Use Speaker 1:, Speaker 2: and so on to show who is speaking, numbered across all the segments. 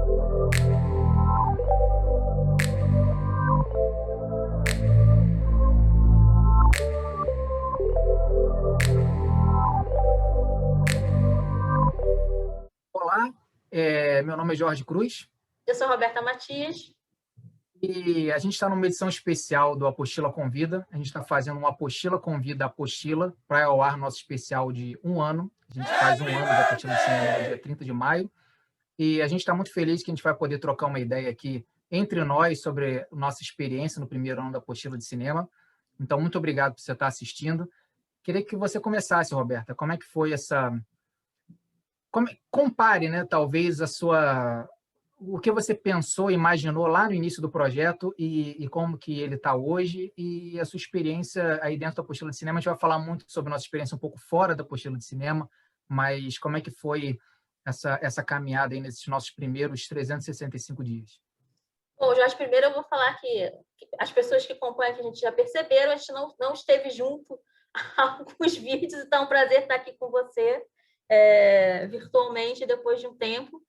Speaker 1: Olá, meu nome é Jorge Cruz
Speaker 2: Eu sou Roberta Matias.
Speaker 1: e a gente está numa edição especial do Apostila Convida. A gente está fazendo uma Apostila Convida Apostila para ao ar nosso especial de um ano. A gente faz um ano de Apostila de Cinema no dia 30 de maio e a gente está muito feliz que a gente vai poder trocar uma ideia aqui entre nós sobre a nossa experiência no primeiro ano da Apostila de Cinema. Então, muito obrigado por você estar assistindo. Queria que você começasse, Roberta. Como é que foi essa... Compare, né, talvez o que você pensou, imaginou lá no início do projeto e como que ele está hoje e a sua experiência aí dentro da Apostila de Cinema. A gente vai falar muito sobre a nossa experiência um pouco fora da Apostila de Cinema, mas como é que foi essa caminhada aí nesses nossos primeiros 365 dias?
Speaker 2: Bom, Jorge, primeiro eu vou falar que as pessoas que acompanham aqui, a gente já perceberam, a gente não esteve junto há alguns vídeos, então é um prazer estar aqui com você virtualmente depois de um tempo.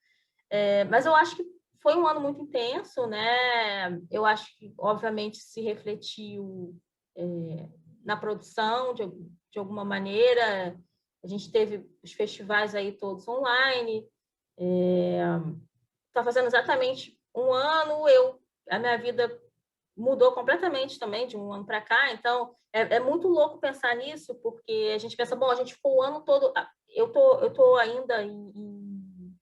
Speaker 2: Mas eu acho que foi um ano muito intenso, né? Eu acho que, obviamente, se refletiu na produção de alguma maneira. A gente teve os festivais aí todos online. Está fazendo exatamente um ano, a minha vida mudou completamente também de um ano para cá, então é muito louco pensar nisso, porque a gente pensa, bom, a gente ficou o ano todo, eu tô ainda em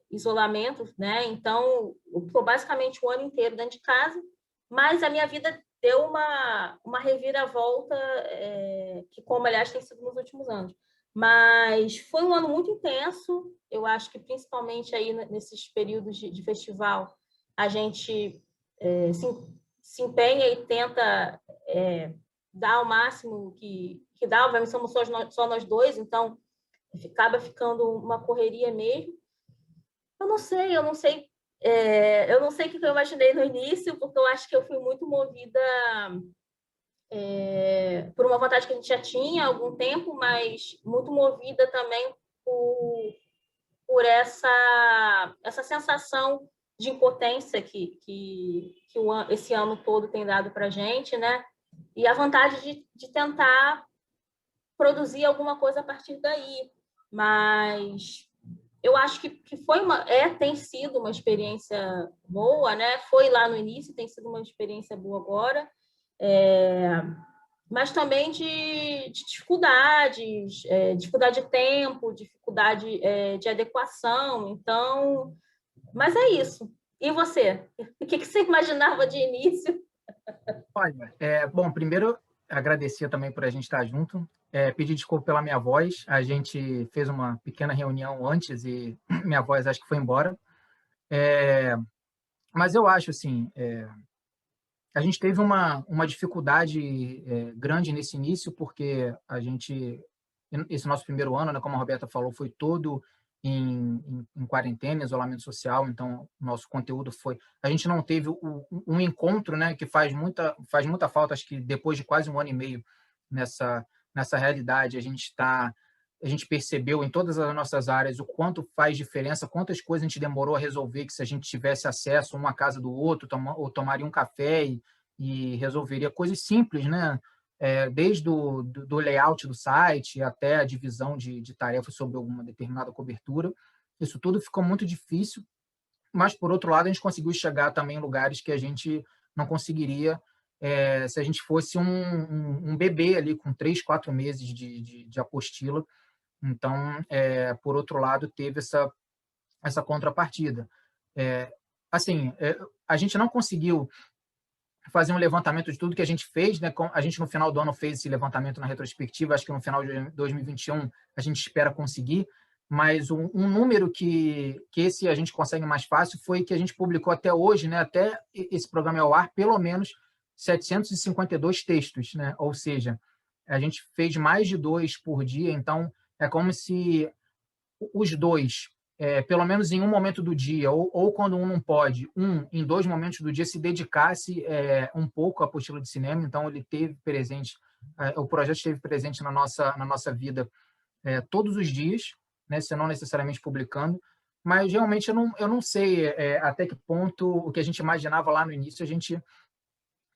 Speaker 2: isolamento, né? Então, eu tô basicamente o ano inteiro dentro de casa, mas a minha vida deu uma reviravolta, que como, aliás, tem sido nos últimos anos. Mas foi um ano muito intenso, eu acho que principalmente aí nesses períodos de festival, a gente se empenha e tenta dar o máximo que dá, obviamente somos só nós dois, então acaba ficando uma correria mesmo. Eu não sei, eu não sei o que eu imaginei no início, porque eu acho que eu fui muito movida por uma vontade que a gente já tinha há algum tempo, mas muito movida também por essa sensação de impotência que esse ano todo tem dado para a gente, né? E a vontade de tentar produzir alguma coisa a partir daí. Mas eu acho que tem sido uma experiência boa, né? Foi lá no início, tem sido uma experiência boa agora. Mas também de dificuldades, dificuldade de tempo, dificuldade de adequação. Então, mas é isso. E você? O que você imaginava de início?
Speaker 1: Olha, bom, primeiro agradecer também por a gente estar junto, pedir desculpa pela minha voz. A gente fez uma pequena reunião antes e minha voz acho que foi embora. Mas eu acho assim, a gente teve uma dificuldade grande nesse início porque esse nosso primeiro ano, né, como a Roberta falou, foi todo em quarentena, isolamento social. Então nosso conteúdo a gente não teve um encontro, né, que faz muita falta. Acho que depois de quase um ano e meio nessa realidade, a gente percebeu em todas as nossas áreas o quanto faz diferença, quantas coisas a gente demorou a resolver, que se a gente tivesse acesso um à casa do outro, ou tomaria um café e resolveria coisas simples, né? Desde do layout do site até a divisão de tarefas sobre alguma determinada cobertura. Isso tudo ficou muito difícil, mas, por outro lado, a gente conseguiu chegar também em lugares que a gente não conseguiria se a gente fosse um bebê ali com 3, 4 meses de apostila. Então, por outro lado, teve essa contrapartida. Assim, a gente não conseguiu fazer um levantamento de tudo que a gente fez, né? A gente no final do ano fez esse levantamento na retrospectiva. Acho que no final de 2021 a gente espera conseguir, mas um número que esse a gente consegue mais fácil foi que a gente publicou até hoje, né? Até esse programa ao ar, pelo menos 752 textos, né? Ou seja, a gente fez mais de 2 por dia. Então é como se os dois, pelo menos em um momento do dia, ou quando um não pode, em 2 momentos do dia, se dedicasse um pouco à apostila de cinema. Então, ele teve presente, o projeto esteve presente na nossa vida todos os dias, né, se não necessariamente publicando. mas realmente eu não sei até que ponto o que a gente imaginava lá no início a gente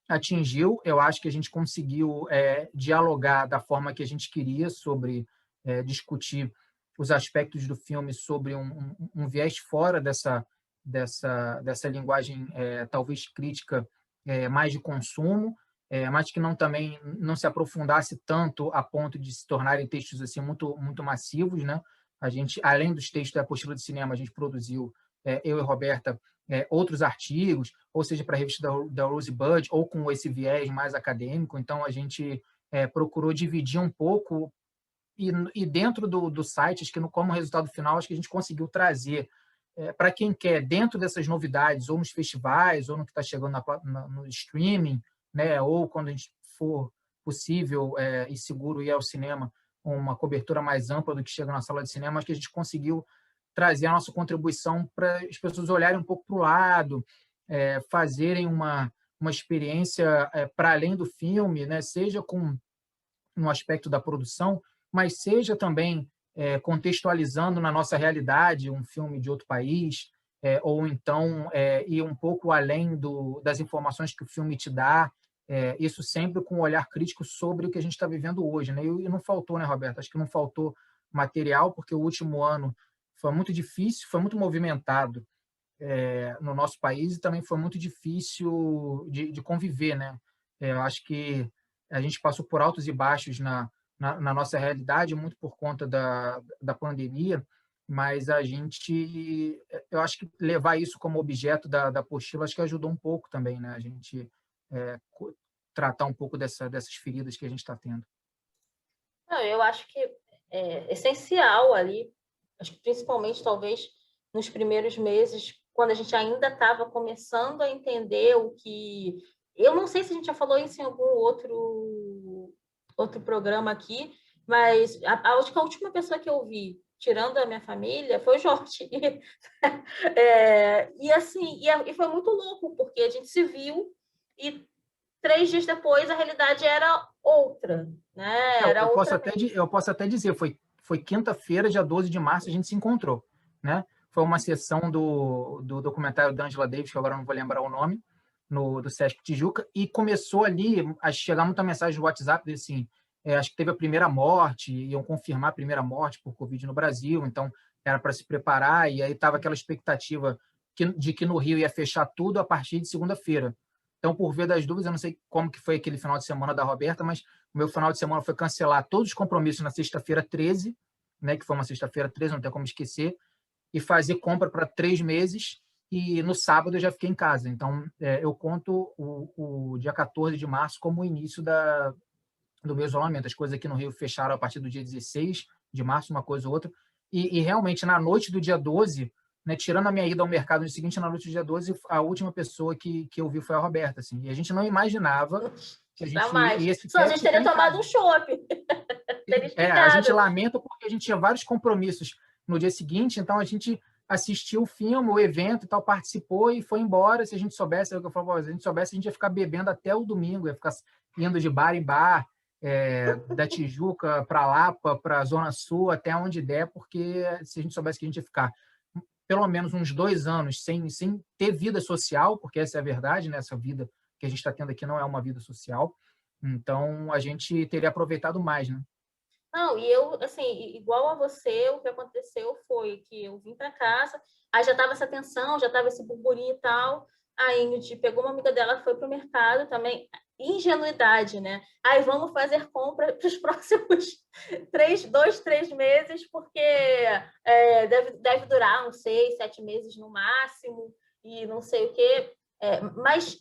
Speaker 1: atingiu. Eu acho que a gente conseguiu dialogar da forma que a gente queria sobre discutir os aspectos do filme sobre um viés fora dessa linguagem talvez crítica mais de consumo, mas que não também não se aprofundasse tanto a ponto de se tornarem textos assim muito massivos, né? A gente, além dos textos da apostila de cinema, a gente produziu, eu e Roberta, outros artigos, ou seja, para a revista da Rosebud, ou com esse viés mais acadêmico. Então, a gente procurou dividir um pouco, e dentro do site, acho que como resultado final, acho que a gente conseguiu trazer para quem quer, dentro dessas novidades, ou nos festivais, ou no que está chegando no streaming, né, ou quando a gente for possível e seguro ir ao cinema, uma cobertura mais ampla do que chega na sala de cinema, acho que a gente conseguiu trazer a nossa contribuição para as pessoas olharem um pouco para o lado, fazerem uma experiência para além do filme, né, seja com no aspecto da produção, mas seja também contextualizando na nossa realidade um filme de outro país, ou então ir um pouco além das informações que o filme te dá, isso sempre com um olhar crítico sobre o que a gente está vivendo hoje, né? E não faltou, né, Roberto? Acho que não faltou material, porque o último ano foi muito difícil, foi muito movimentado no nosso país, e também foi muito difícil de conviver, né? Eu acho que a gente passou por altos e baixos na nossa realidade, muito por conta da pandemia, mas a gente, eu acho que levar isso como objeto da apostila, acho que ajudou um pouco também, né? A gente é, tratar um pouco dessas feridas que a gente está tendo.
Speaker 2: Não, eu acho que é essencial ali, acho que principalmente talvez nos primeiros meses, quando a gente ainda estava começando a entender o que. Eu não sei se a gente já falou isso em algum outro programa aqui, mas acho que a última pessoa que eu vi, tirando a minha família, foi o Jorge. E assim, e foi muito louco, porque a gente se viu e 3 dias depois a realidade era outra, né? Era outra mesmo.
Speaker 1: Eu posso até dizer, foi quinta-feira, dia 12 de março, a gente se encontrou, né? Foi uma sessão do documentário da Angela Davis, que agora não vou lembrar o nome, do Sesc Tijuca, e começou ali a chegar muita mensagem no WhatsApp, assim, acho que teve a primeira morte, iam confirmar a primeira morte por Covid no Brasil, então era para se preparar, e aí estava aquela expectativa de que no Rio ia fechar tudo a partir de segunda-feira. Então, por via das dúvidas, eu não sei como que foi aquele final de semana da Roberta, mas o meu final de semana foi cancelar todos os compromissos na sexta-feira 13, né, que foi uma sexta-feira 13, não tem como esquecer, e fazer compra para 3 meses, e no sábado eu já fiquei em casa. Então, eu conto o dia 14 de março como o início do meu isolamento. As coisas aqui no Rio fecharam a partir do dia 16 de março, uma coisa ou outra, e realmente, na noite do dia 12, né, tirando a minha ida ao mercado no seguinte, na noite do dia 12, a última pessoa que eu vi foi a Roberta. Assim, e a gente não imaginava que a gente
Speaker 2: Jamais.
Speaker 1: ia
Speaker 2: Só a
Speaker 1: sequer
Speaker 2: gente
Speaker 1: ficar
Speaker 2: teria
Speaker 1: em
Speaker 2: tomado um
Speaker 1: casa.
Speaker 2: chopp. Teria
Speaker 1: A gente
Speaker 2: explicado.
Speaker 1: lamenta porque a gente tinha vários compromissos no dia seguinte, então a gente assistiu o filme, o evento e tal, participou e foi embora. Se a gente soubesse, é o que eu falava, se a gente soubesse, a gente ia ficar bebendo até o domingo, ia ficar indo de bar em bar, da Tijuca para Lapa, para a Zona Sul, até onde der, porque se a gente soubesse que a gente ia ficar pelo menos uns 2 anos sem ter vida social, porque essa é a verdade, né? Essa vida que a gente está tendo aqui não é uma vida social, então a gente teria aproveitado mais, né?
Speaker 2: Não, e eu, assim, igual a você, o que aconteceu foi que eu vim para casa, aí já estava essa tensão, já estava esse burburinho e tal. A Ingrid pegou uma amiga dela, foi para o mercado também, ingenuidade, né? Aí vamos fazer compra para os próximos 2, 3 meses, porque deve durar uns 6, 7 meses no máximo, e não sei o quê. Mas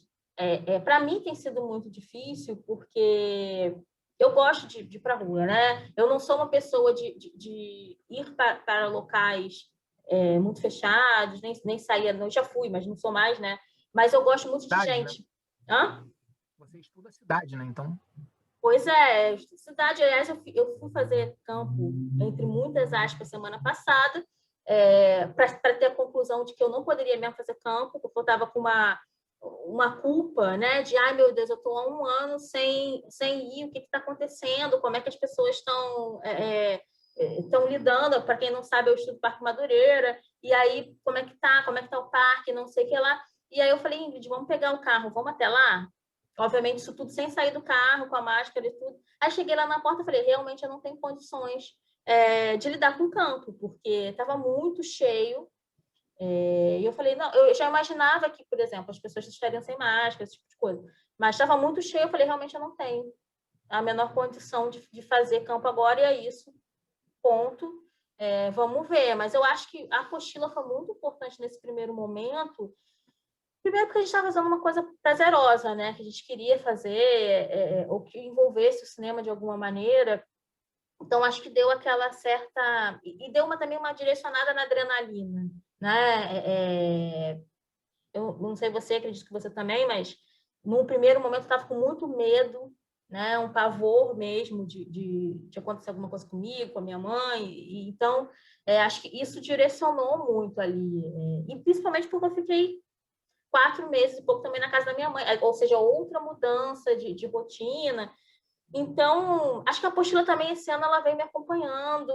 Speaker 2: para mim tem sido muito difícil, porque eu gosto de ir para a rua, né? Eu não sou uma pessoa de ir para locais muito fechados, nem sair, não, já fui, mas não sou mais, né? Mas eu gosto muito de
Speaker 1: Cidade, né?
Speaker 2: gente. Hã?
Speaker 1: Você estuda a cidade, né? Então,
Speaker 2: Pois é, cidade, aliás, eu fui fazer campo, entre muitas aspas, semana passada, para ter a conclusão de que eu não poderia mesmo fazer campo, porque eu estava com uma culpa, né? De, ai, meu Deus, eu estou há 1 ano sem ir, o que está acontecendo? Como é que as pessoas estão estão lidando. Para quem não sabe, eu estudo Parque Madureira, e aí como é que tá o parque, não sei o que lá. E aí eu falei, Ingrid, vamos pegar o carro, vamos até lá? Obviamente, isso tudo sem sair do carro, com a máscara e tudo. Aí cheguei lá na porta e falei, realmente eu não tenho condições de lidar com o campo, porque estava muito cheio. E eu falei, não, eu já imaginava que, por exemplo, as pessoas estariam sem máscara, esse tipo de coisa. Mas estava muito cheio, eu falei, realmente eu não tenho a menor condição de fazer campo agora, e é isso, ponto. Vamos ver. Mas eu acho que a apostila foi muito importante nesse primeiro momento. Primeiro porque a gente estava fazendo uma coisa prazerosa, né? Que a gente queria fazer, ou que envolvesse o cinema de alguma maneira. Então, acho que deu aquela certa... E deu também uma direcionada na adrenalina, né? Eu não sei você, acredito que você também, mas num primeiro momento eu estava com muito medo, né? Um pavor mesmo de acontecer alguma coisa comigo, com a minha mãe. Então, acho que isso direcionou muito ali. E principalmente porque eu fiquei 4 meses e pouco também na casa da minha mãe, ou seja, outra mudança de rotina. Então, acho que a apostila também esse ano ela vem me acompanhando.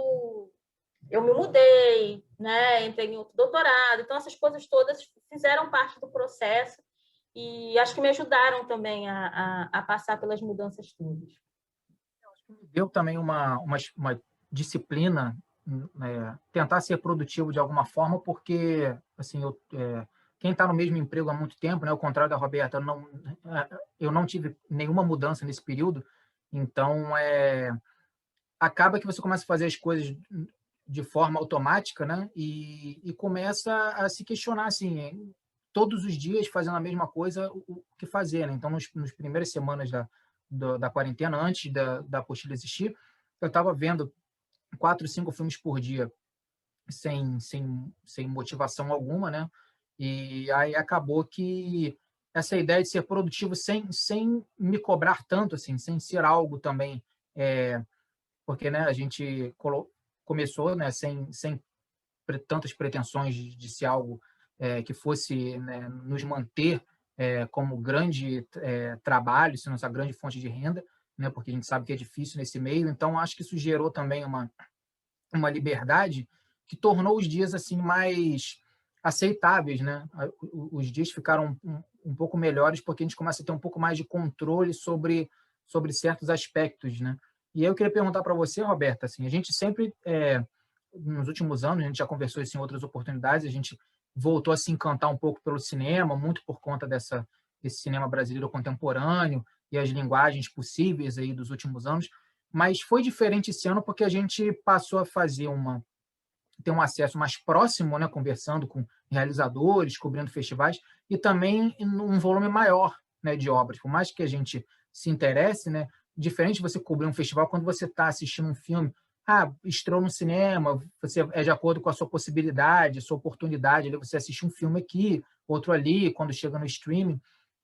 Speaker 2: Eu me mudei, né? Entrei em outro doutorado. Então, essas coisas todas fizeram parte do processo e acho que me ajudaram também a passar pelas mudanças todas.
Speaker 1: Deu também uma disciplina, tentar ser produtivo de alguma forma, porque assim, quem está no mesmo emprego há muito tempo, né, ao contrário da Roberta, eu não tive nenhuma mudança nesse período, então acaba que você começa a fazer as coisas de forma automática, né, e começa a se questionar assim, todos os dias fazendo a mesma coisa, o que fazer, né? Então, nos primeiras semanas da quarentena, antes da apostila existir, eu estava vendo 4, 5 filmes por dia sem motivação alguma, né? E aí acabou que essa ideia de ser produtivo sem me cobrar tanto, assim, sem ser algo também, porque, né, a gente começou, né, sem tantas pretensões de ser algo que fosse, né, nos manter como grande trabalho, sendo essa grande fonte de renda, né, porque a gente sabe que é difícil nesse meio. Então, acho que isso gerou também uma liberdade que tornou os dias assim mais aceitáveis, né? Os dias ficaram um pouco melhores porque a gente começa a ter um pouco mais de controle sobre certos aspectos, né? E aí eu queria perguntar para você, Roberta, assim, a gente sempre nos últimos anos, a gente já conversou isso em outras oportunidades, a gente voltou a se encantar um pouco pelo cinema, muito por conta desse cinema brasileiro contemporâneo e as linguagens possíveis aí dos últimos anos, mas foi diferente esse ano porque a gente passou a ter um acesso mais próximo, né, conversando com realizadores, cobrindo festivais, e também em um volume maior, né, de obras. Por mais que a gente se interesse, né, diferente de você cobrir um festival quando você está assistindo um filme, estreou no cinema, você é de acordo com a sua possibilidade, sua oportunidade, ali você assiste um filme aqui, outro ali, quando chega no streaming.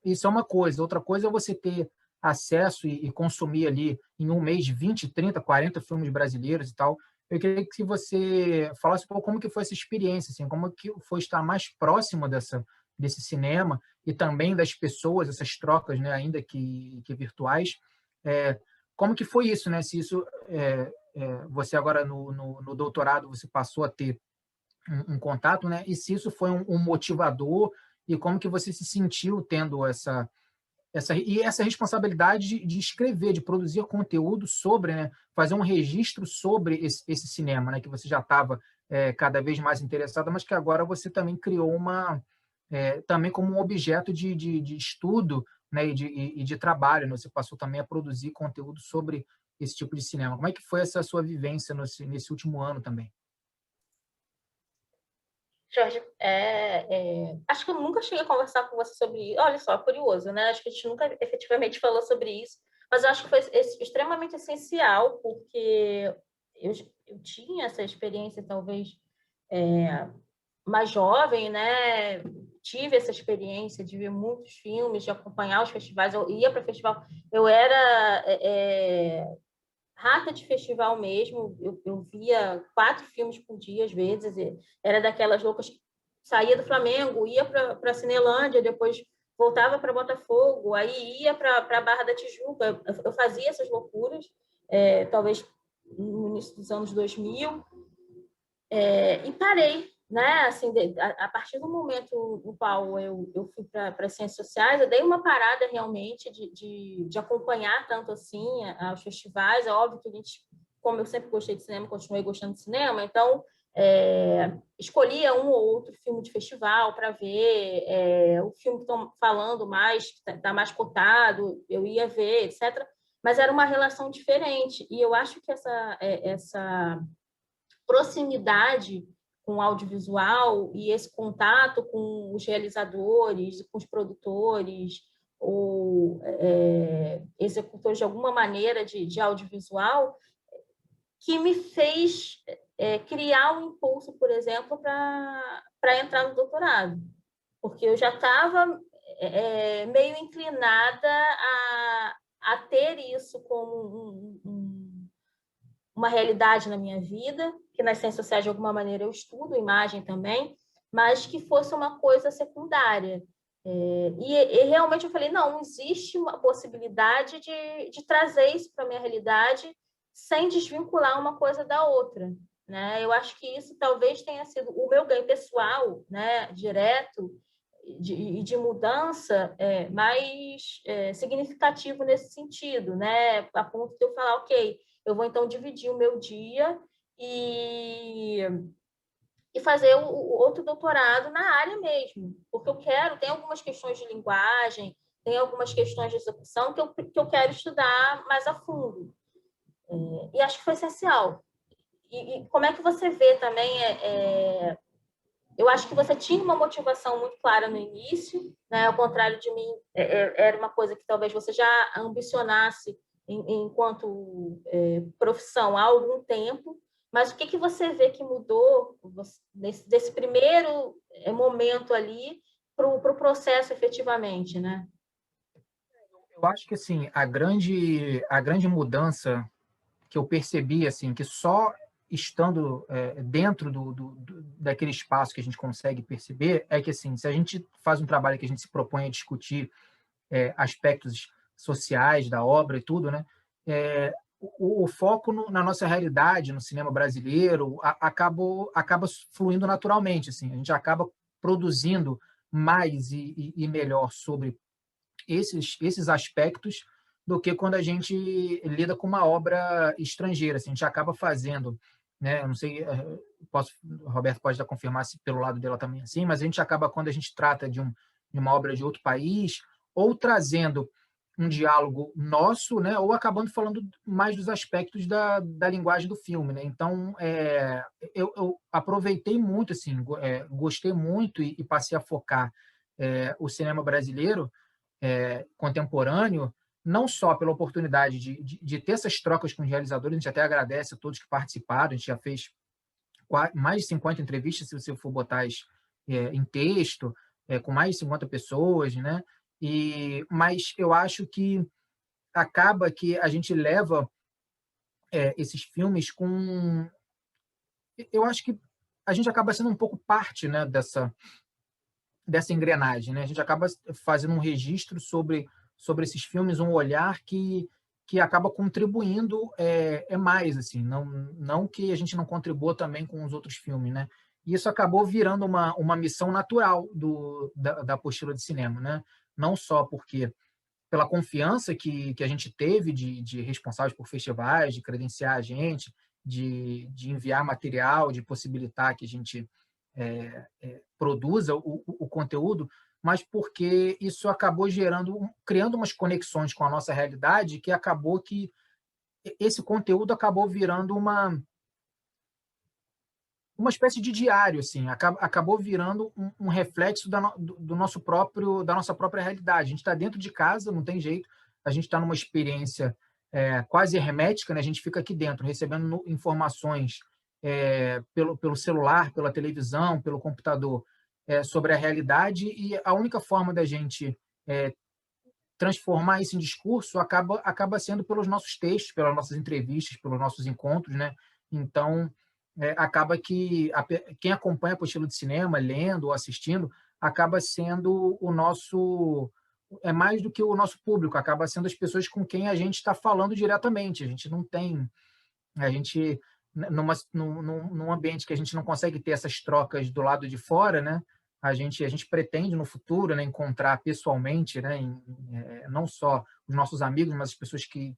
Speaker 1: Isso é uma coisa. Outra coisa é você ter acesso e consumir ali em um mês 20, 30, 40 filmes brasileiros e tal. Eu queria que você falasse um pouco como que foi essa experiência, assim, como que foi estar mais próximo desse cinema e também das pessoas, essas trocas, né, ainda que virtuais. É, como que foi isso, né? Se isso você agora no doutorado você passou a ter um contato, né? E se isso foi um motivador e como que você se sentiu tendo essa responsabilidade de escrever, de produzir conteúdo sobre, né, fazer um registro sobre esse cinema, né, que você já estava cada vez mais interessada, mas que agora você também criou também como um objeto de estudo, né, e de trabalho, né? Você passou também a produzir conteúdo sobre esse tipo de cinema. Como é que foi essa sua vivência nesse último ano também?
Speaker 2: Jorge, acho que eu nunca cheguei a conversar com você sobre isso. Olha só, curioso, né? Acho que a gente nunca efetivamente falou sobre isso, mas eu acho que foi extremamente essencial, porque eu tinha essa experiência, talvez, mais jovem, né? Tive essa experiência de ver muitos filmes, de acompanhar os festivais. Eu ia para festival, eu era rata de festival mesmo. Eu via 4 filmes por dia, às vezes. Era daquelas loucas que saía do Flamengo, ia para a Cinelândia, depois voltava para Botafogo, aí ia para a Barra da Tijuca. Eu fazia essas loucuras, talvez no início dos anos 2000, e parei, né? Assim, a partir do momento no qual eu fui para as ciências sociais, eu dei uma parada realmente de acompanhar tanto assim os festivais. É óbvio que a gente, como eu sempre gostei de cinema, continuei gostando de cinema, então escolhia um ou outro filme de festival para ver, o filme que estão falando mais, que está mais cotado, eu ia ver, etc. Mas era uma relação diferente, e eu acho que essa proximidade com o audiovisual e esse contato com os realizadores, com os produtores ou executores de alguma maneira de audiovisual, que me fez criar um impulso, por exemplo, para entrar no doutorado, porque eu já estava meio inclinada a ter isso como uma realidade na minha vida, que nas ciências sociais, de alguma maneira, eu estudo imagem também, mas que fosse uma coisa secundária. E realmente eu falei, não existe uma possibilidade de trazer isso para a minha realidade sem desvincular uma coisa da outra. Né? Eu acho que isso talvez tenha sido o meu ganho pessoal, né, direto, de mudança mais significativo nesse sentido, né? A ponto de eu falar, ok, eu vou então dividir o meu dia e fazer o outro doutorado na área mesmo, porque eu quero, tem algumas questões de linguagem, tem algumas questões de execução que eu quero estudar mais a fundo. E acho que foi essencial. E como é que você vê também eu acho que você tinha uma motivação muito clara no início, né? Ao contrário de mim, era uma coisa que talvez você já ambicionasse enquanto profissão há algum tempo, mas o que você vê que mudou desse primeiro momento ali para o processo efetivamente, né?
Speaker 1: Eu acho que assim, a grande mudança que eu percebi, assim, que só estando dentro daquele espaço que a gente consegue perceber, é que, assim, se a gente faz um trabalho que a gente se propõe a discutir aspectos sociais da obra e tudo, né? O foco na nossa realidade, no cinema brasileiro, acaba fluindo naturalmente, assim. A gente acaba produzindo mais e melhor sobre esses aspectos do que quando a gente lida com uma obra estrangeira. Assim, a gente acaba fazendo, né? Eu não sei, o Roberto pode confirmar se pelo lado dela também é assim, mas a gente acaba, quando a gente trata de uma obra de outro país, ou trazendo um diálogo nosso, né? Ou acabando falando mais dos aspectos da linguagem do filme, né? Então, eu aproveitei muito, assim, gostei muito e passei a focar o cinema brasileiro contemporâneo, não só pela oportunidade de ter essas trocas com os realizadores, a gente até agradece a todos que participaram, a gente já fez mais de 50 entrevistas, se você for botar em texto, com mais de 50 pessoas, né? Mas eu acho que acaba que a gente leva esses filmes com... Eu acho que a gente acaba sendo um pouco parte, né, dessa engrenagem, né? A gente acaba fazendo um registro sobre esses filmes, um olhar que acaba contribuindo mais, assim, não que a gente não contribua também com os outros filmes, né? E isso acabou virando uma missão natural da apostila de cinema, né? Não só porque pela confiança que a gente teve de responsáveis por festivais, de credenciar a gente, de enviar material, de possibilitar que a gente produza o conteúdo, mas porque isso acabou criando umas conexões com a nossa realidade, que acabou que esse conteúdo acabou virando uma espécie de diário, assim, acabou virando um reflexo da nossa própria realidade. A gente está dentro de casa, não tem jeito, a gente está numa experiência quase hermética, né? A gente fica aqui dentro, recebendo informações pelo celular, pela televisão, pelo computador, sobre a realidade, e a única forma da gente transformar isso em discurso acaba sendo pelos nossos textos, pelas nossas entrevistas, pelos nossos encontros, né? Então, acaba que quem acompanha a apostila de cinema, lendo ou assistindo, acaba sendo o nosso... É mais do que o nosso público, acaba sendo as pessoas com quem a gente está falando diretamente. A gente não tem A gente, num ambiente que a gente não consegue ter essas trocas do lado de fora, né? A gente pretende no futuro, né, encontrar pessoalmente, né, não só os nossos amigos, mas as pessoas que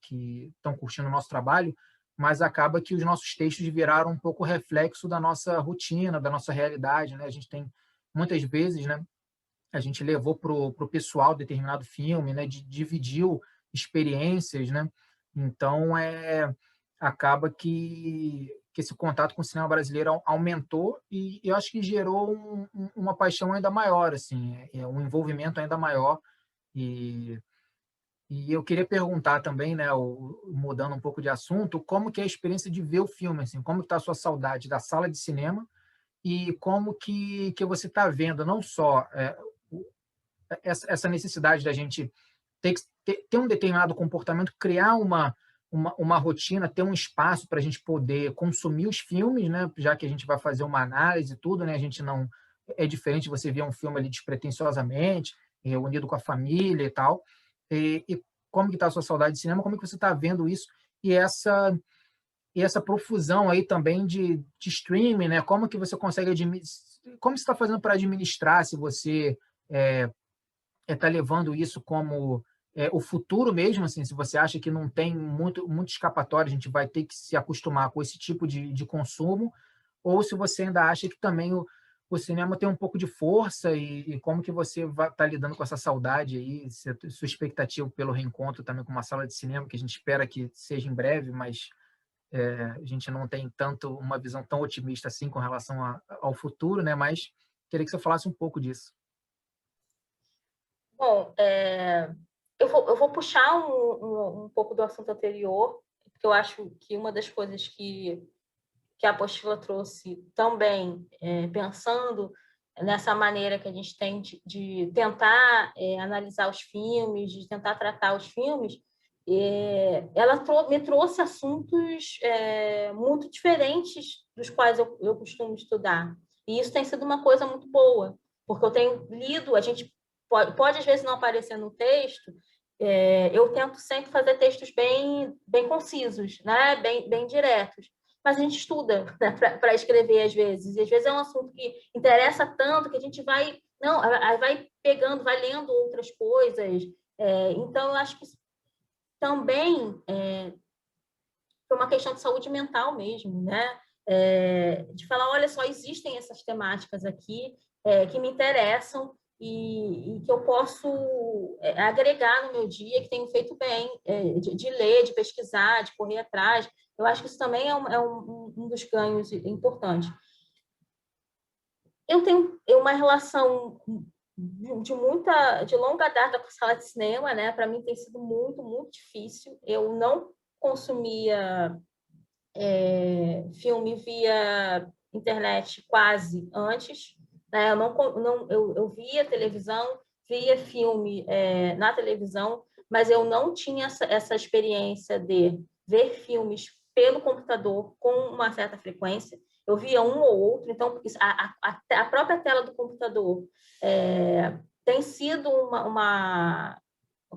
Speaker 1: estão curtindo o nosso trabalho, mas acaba que os nossos textos viraram um pouco reflexo da nossa rotina, da nossa realidade, né? A gente tem muitas vezes, né, a gente levou para o pessoal determinado filme, né, dividiu experiências, né? Então, acaba que esse contato com o cinema brasileiro aumentou e eu acho que gerou uma paixão ainda maior, assim, um envolvimento ainda maior. E, e eu queria perguntar também, né, mudando um pouco de assunto, como que é a experiência de ver o filme, assim, como está a sua saudade da sala de cinema e como que você está vendo não só essa necessidade da gente ter um determinado comportamento, criar uma rotina, ter um espaço para a gente poder consumir os filmes, né? Já que a gente vai fazer uma análise e tudo, né? A gente não é diferente você ver um filme ali despretensiosamente, reunido com a família e tal. E como que está a sua saudade de cinema? Como que você está vendo isso? E essa profusão aí também de streaming, né? Como que você consegue como você está fazendo para administrar se você está levando isso como o futuro mesmo, assim, se você acha que não tem muito escapatório, a gente vai ter que se acostumar com esse tipo de consumo, ou se você ainda acha que também o cinema tem um pouco de força e como que você vai estar lidando com essa saudade aí, sua expectativa pelo reencontro também com uma sala de cinema, que a gente espera que seja em breve, mas a gente não tem tanto uma visão tão otimista assim com relação ao futuro, né? Mas queria que você falasse um pouco disso.
Speaker 2: Bom, eu vou puxar um pouco do assunto anterior, porque eu acho que uma das coisas que a apostila trouxe também, pensando nessa maneira que a gente tem de tentar analisar os filmes, de tentar tratar os filmes, ela me trouxe assuntos muito diferentes dos quais eu costumo estudar. E isso tem sido uma coisa muito boa, porque eu tenho lido, a gente pode às vezes não aparecer no texto, eu tento sempre fazer textos bem concisos, né? bem diretos. Mas a gente estuda, né, para escrever às vezes. E às vezes é um assunto que interessa tanto que a gente vai pegando, vai lendo outras coisas. Então, eu acho que também foi uma questão de saúde mental mesmo, né? De falar, olha só, existem essas temáticas aqui que me interessam e que eu posso agregar no meu dia, que tenho feito bem, de ler, de pesquisar, de correr atrás. Eu acho que isso também é um dos ganhos importantes. Eu tenho uma relação de longa data com a sala de cinema, né? Para mim tem sido muito, muito difícil. Eu não consumia filme via internet quase antes, né? Eu via televisão, via filme na televisão, mas eu não tinha essa experiência de ver filmes pelo computador com uma certa frequência. Eu via um ou outro, então a própria tela do computador tem sido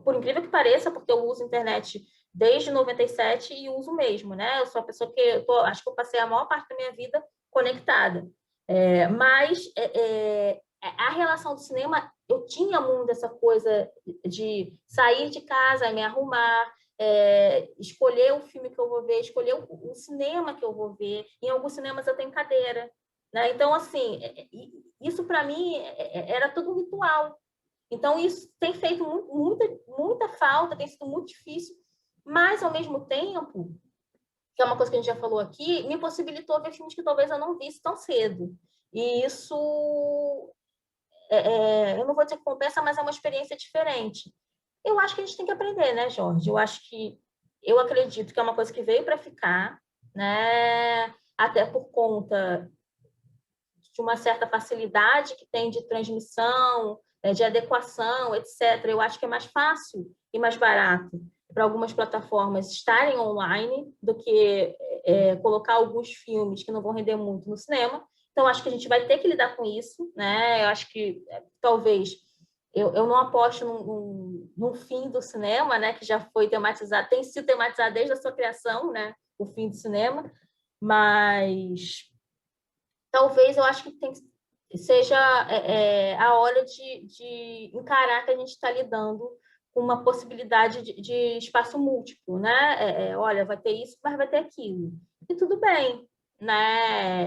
Speaker 2: por incrível que pareça, porque eu uso internet desde 97 e uso mesmo, né? Eu sou a pessoa que acho que eu passei a maior parte da minha vida conectada. Mas a relação do cinema, eu tinha muito essa coisa de sair de casa, me arrumar, escolher o filme que eu vou ver, escolher o cinema que eu vou ver. Em alguns cinemas eu tenho cadeira, né? Então, assim, isso para mim era tudo um ritual. Então, isso tem feito muita falta, tem sido muito difícil, mas, ao mesmo tempo, que é uma coisa que a gente já falou aqui, me possibilitou ver filmes que talvez eu não visse tão cedo. E isso, eu não vou dizer que compensa, mas é uma experiência diferente. Eu acho que a gente tem que aprender, né, Jorge? Eu acredito que é uma coisa que veio para ficar, né? Até por conta de uma certa facilidade que tem de transmissão, de adequação, etc. Eu acho que é mais fácil e mais barato para algumas plataformas estarem online do que colocar alguns filmes que não vão render muito no cinema. Então, acho que a gente vai ter que lidar com isso, né? Eu acho que talvez eu não aposto num fim do cinema, né? Que já foi tematizado, tem sido tematizado desde a sua criação, né? o fim do cinema, mas talvez eu acho que seja a hora de encarar que a gente está lidando com uma possibilidade de espaço múltiplo, né? Olha, vai ter isso, mas vai ter aquilo. E tudo bem, né?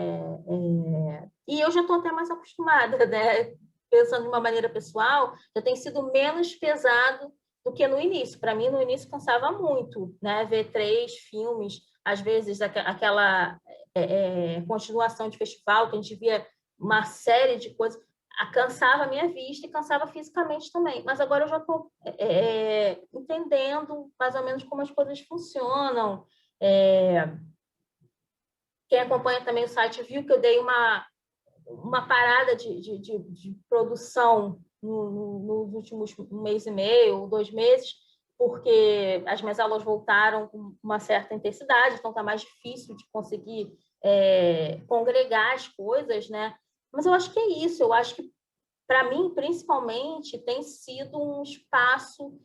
Speaker 2: E eu já estou até mais acostumada, né? Pensando de uma maneira pessoal, já tem sido menos pesado do que no início. Para mim, no início, cansava muito, né? Ver 3 filmes, às vezes aquela continuação de festival, que a gente via uma série de coisas, cansava a minha vista e cansava fisicamente também. Mas agora eu já estou entendendo mais ou menos como as coisas funcionam. Quem acompanha também o site viu que eu dei uma parada de produção nos últimos 1 mês e meio, 2 meses, porque as minhas aulas voltaram com uma certa intensidade, então está mais difícil de conseguir congregar as coisas, né? Mas eu acho que é isso, eu acho que, para mim, principalmente, tem sido um espaço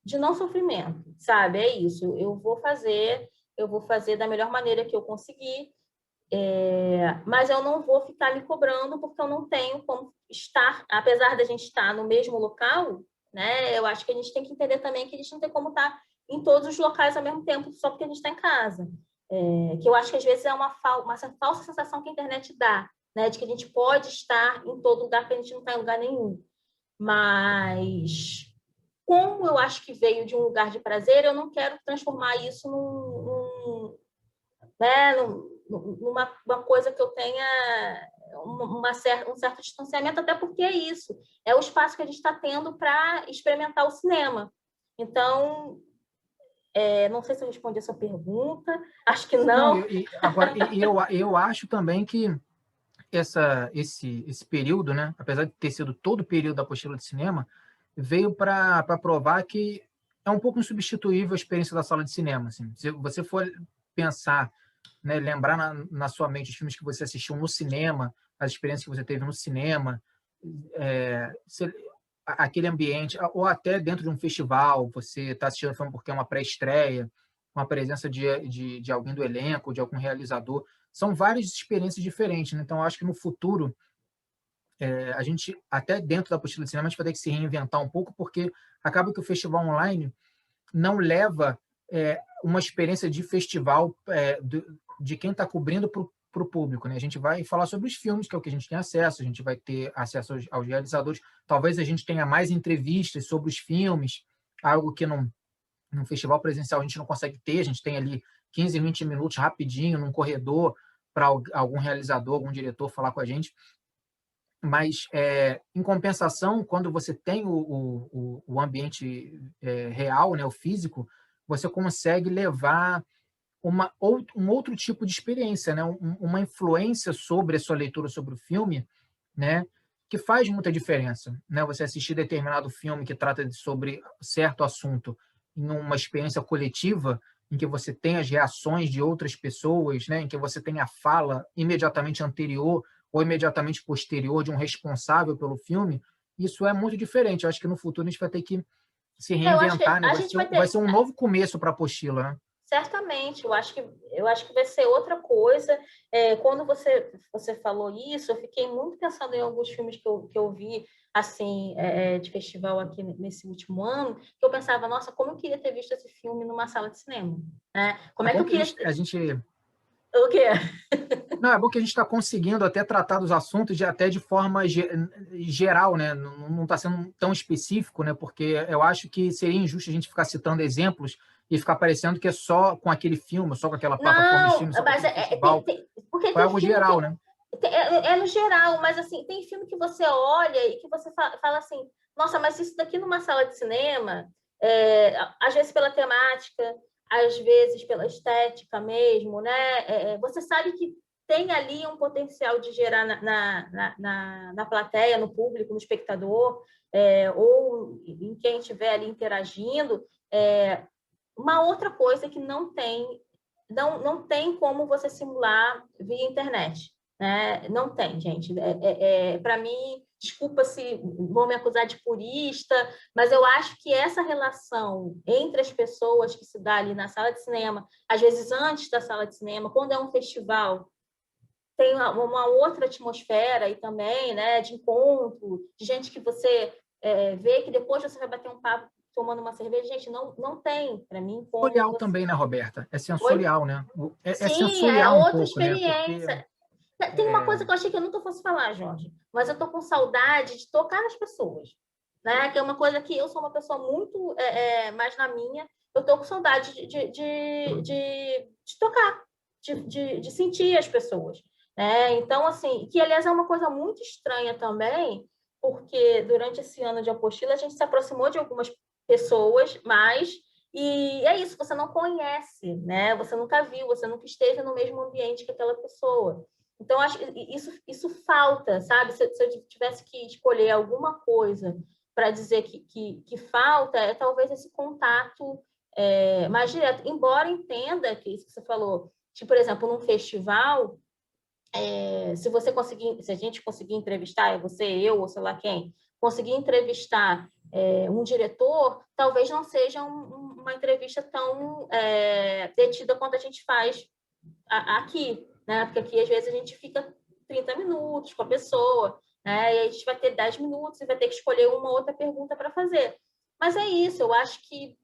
Speaker 2: de não sofrimento, sabe? É isso, eu vou fazer da melhor maneira que eu conseguir, mas eu não vou ficar me cobrando porque eu não tenho como estar, apesar da gente estar no mesmo local, né? Eu acho que a gente tem que entender também que a gente não tem como estar em todos os locais ao mesmo tempo só porque a gente está em casa. Que eu acho que às vezes é uma falsa sensação que a internet dá, né? De que a gente pode estar em todo lugar porque a gente não está em lugar nenhum. Mas como eu acho que veio de um lugar de prazer, eu não quero transformar isso numa coisa que eu tenha um certo distanciamento, até porque é isso, é o espaço que a gente está tendo para experimentar o cinema. Então, não sei se eu respondi a sua pergunta, acho que não.
Speaker 1: Eu acho também que esse período, né, apesar de ter sido todo o período da apostila de cinema, veio para provar que é um pouco insubstituível a experiência da sala de cinema. Assim. Se você for pensar, né, lembrar na sua mente os filmes que você assistiu no cinema, as experiências que você teve no cinema, aquele ambiente, ou até dentro de um festival, você está assistindo o filme porque é uma pré-estreia, uma presença de alguém do elenco, de algum realizador, são várias experiências diferentes. Né? Então, eu acho que no futuro, a gente, até dentro da apostila de cinema, a gente vai ter que se reinventar um pouco, porque acaba que o festival online não leva uma experiência de festival de quem está cobrindo para o público. Né? A gente vai falar sobre os filmes, que é o que a gente tem acesso, a gente vai ter acesso aos realizadores, talvez a gente tenha mais entrevistas sobre os filmes, algo que num festival presencial a gente não consegue ter, a gente tem ali 15, 20 minutos rapidinho num corredor para algum realizador, algum diretor falar com a gente. Mas, em compensação, quando você tem o ambiente real, né, o físico, você consegue levar um outro tipo de experiência, né, uma influência sobre a sua leitura sobre o filme, né, que faz muita diferença. Né? Você assistir determinado filme que trata sobre certo assunto em uma experiência coletiva, em que você tem as reações de outras pessoas, né, em que você tem a fala imediatamente anterior ou imediatamente posterior de um responsável pelo filme, isso é muito diferente. Eu acho que no futuro a gente vai ter que se
Speaker 2: Eu acho que
Speaker 1: reinventar, né?
Speaker 2: a gente vai
Speaker 1: Vai
Speaker 2: ter.
Speaker 1: ser um novo começo para a apostila, né?
Speaker 2: Certamente, eu acho que vai ser outra coisa. Quando você falou isso, eu fiquei muito pensando em alguns filmes que eu vi assim de festival aqui nesse último ano, que eu pensava, nossa, como eu queria ter visto esse filme numa sala de cinema, né? Como
Speaker 1: É
Speaker 2: é que
Speaker 1: bom
Speaker 2: eu
Speaker 1: que
Speaker 2: queria...
Speaker 1: a gente
Speaker 2: O quê?
Speaker 1: não, é bom que a gente está conseguindo até tratar dos assuntos até de forma geral, né? Não está sendo tão específico, né? Porque eu acho que seria injusto a gente ficar citando exemplos e ficar parecendo que é só com aquele filme, só com aquela plataforma de
Speaker 2: Não,
Speaker 1: streaming, só com
Speaker 2: mas
Speaker 1: aquele festival.
Speaker 2: porque
Speaker 1: Foi
Speaker 2: tem
Speaker 1: algo
Speaker 2: filme
Speaker 1: geral,
Speaker 2: que
Speaker 1: né?
Speaker 2: é no geral, mas assim, tem filme que você olha e que você fala assim, nossa, mas isso daqui numa sala de cinema, às vezes pela temática, às vezes pela estética mesmo, né? Você sabe que tem ali um potencial de gerar na plateia, no público, no espectador, ou em quem estiver ali interagindo, uma outra coisa que não tem como você simular via internet, né? Não tem, gente. Para mim, desculpa se vão me acusar de purista, mas eu acho que essa relação entre as pessoas que se dá ali na sala de cinema, às vezes antes da sala de cinema, quando é um festival, tem uma outra atmosfera e também, né, de encontro, de gente que você vê que depois você vai bater um papo tomando uma cerveja. Gente, não tem, para mim, como
Speaker 1: Sensorial
Speaker 2: você...
Speaker 1: também, né, Roberta? É
Speaker 2: Oi?
Speaker 1: sensorial, né? É
Speaker 2: Sim, é
Speaker 1: sensorial um
Speaker 2: outra
Speaker 1: pouco, né? Porque
Speaker 2: experiência. Tem uma coisa que eu achei que eu nunca fosse falar, Jorge, mas eu tô com saudade de tocar nas pessoas, né? Que é uma coisa que eu sou uma pessoa muito mais na minha. Eu tô com saudade de tocar, de sentir as pessoas, né? Então, assim, que aliás é uma coisa muito estranha também, porque durante esse ano de apostila a gente se aproximou de algumas pessoas, mas e é isso, você não conhece, né? Você nunca viu, você nunca esteve no mesmo ambiente que aquela pessoa. Então, acho isso falta, sabe? Se eu tivesse que escolher alguma coisa para dizer que falta, é talvez esse contato mais direto. Embora entenda que isso que você falou, tipo, por exemplo, num festival, se a gente conseguir entrevistar, você, eu ou sei lá quem, conseguir entrevistar um diretor, talvez não seja uma entrevista tão detida quanto a gente faz aqui, né? Porque aqui, às vezes, a gente fica 30 minutos com a pessoa, né? E aí a gente vai ter 10 minutos e vai ter que escolher uma outra pergunta para fazer. Mas é isso, eu acho que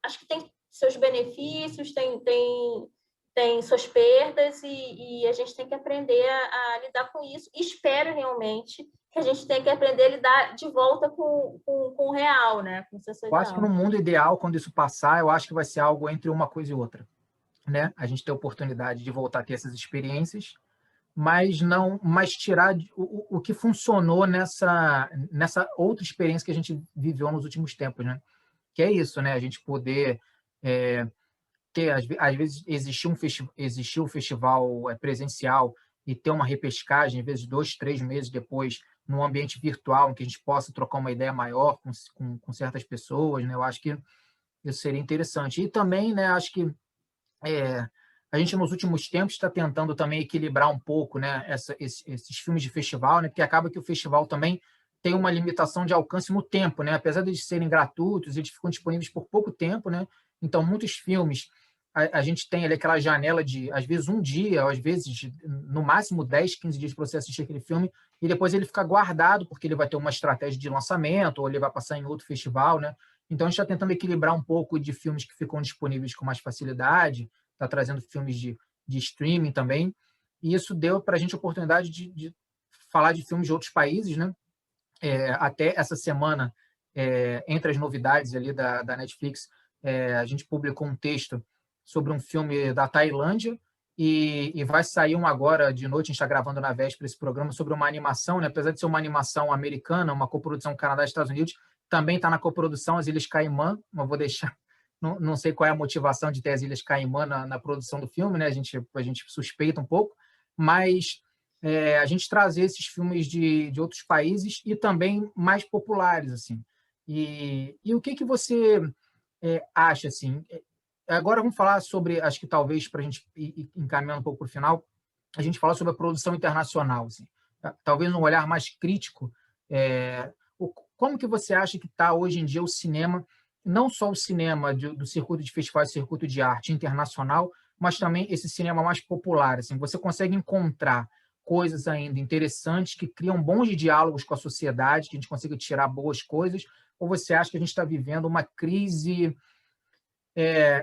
Speaker 2: acho que tem seus benefícios, tem suas perdas e a gente tem que aprender a lidar com isso. E espero realmente que a gente tenha que aprender a lidar de volta com o real, né? Com o
Speaker 1: eu acho que no
Speaker 2: sensorial.
Speaker 1: mundo ideal, quando isso passar, eu acho que vai ser algo entre uma coisa e outra, né? A gente ter a oportunidade de voltar a ter essas experiências, mas não, mas tirar o que funcionou nessa outra experiência que a gente viveu nos últimos tempos, né? Que é isso, né? A gente poder ter, às vezes, existir um festival presencial e ter uma repescagem, às vezes 2, 3 meses depois, num ambiente virtual, em que a gente possa trocar uma ideia maior com certas pessoas, né? Eu acho que isso seria interessante. E também, né, acho que é, a gente, nos últimos tempos, está tentando também equilibrar um pouco, né, esses filmes de festival, né, porque acaba que o festival também tem uma limitação de alcance no tempo, né? Apesar de serem gratuitos, eles ficam disponíveis por pouco tempo, né? Então, muitos filmes, a gente tem ali aquela janela de, às vezes, um dia, ou às vezes, no máximo 10, 15 dias para você assistir aquele filme, e depois ele fica guardado, porque ele vai ter uma estratégia de lançamento, ou ele vai passar em outro festival, né? Então, a gente está tentando equilibrar um pouco de filmes que ficam disponíveis com mais facilidade, está trazendo filmes de streaming também, e isso deu para a gente a oportunidade de falar de filmes de outros países, né? Até essa semana, entre as novidades ali da Netflix, a gente publicou um texto sobre um filme da Tailândia e vai sair um agora de noite, a gente está gravando na véspera esse programa, sobre uma animação, né? Apesar de ser uma animação americana, uma coprodução Canadá e Estados Unidos, também está na coprodução as Ilhas Caimã, mas vou deixar, não sei qual é a motivação de ter as Ilhas Caimã na produção do filme, né? A gente suspeita um pouco, mas a gente trazer esses filmes de outros países e também mais populares, assim. E o que você acha, assim? Agora vamos falar sobre, acho que talvez para a gente ir encaminhando um pouco para o final, a gente falar sobre a produção internacional, assim. Talvez um olhar mais crítico. Como que você acha que está hoje em dia o cinema, não só o cinema do circuito de festivais, circuito de arte internacional, mas também esse cinema mais popular, assim. Você consegue encontrar coisas ainda interessantes que criam bons diálogos com a sociedade, que a gente consiga tirar boas coisas, ou você acha que a gente está vivendo uma crise?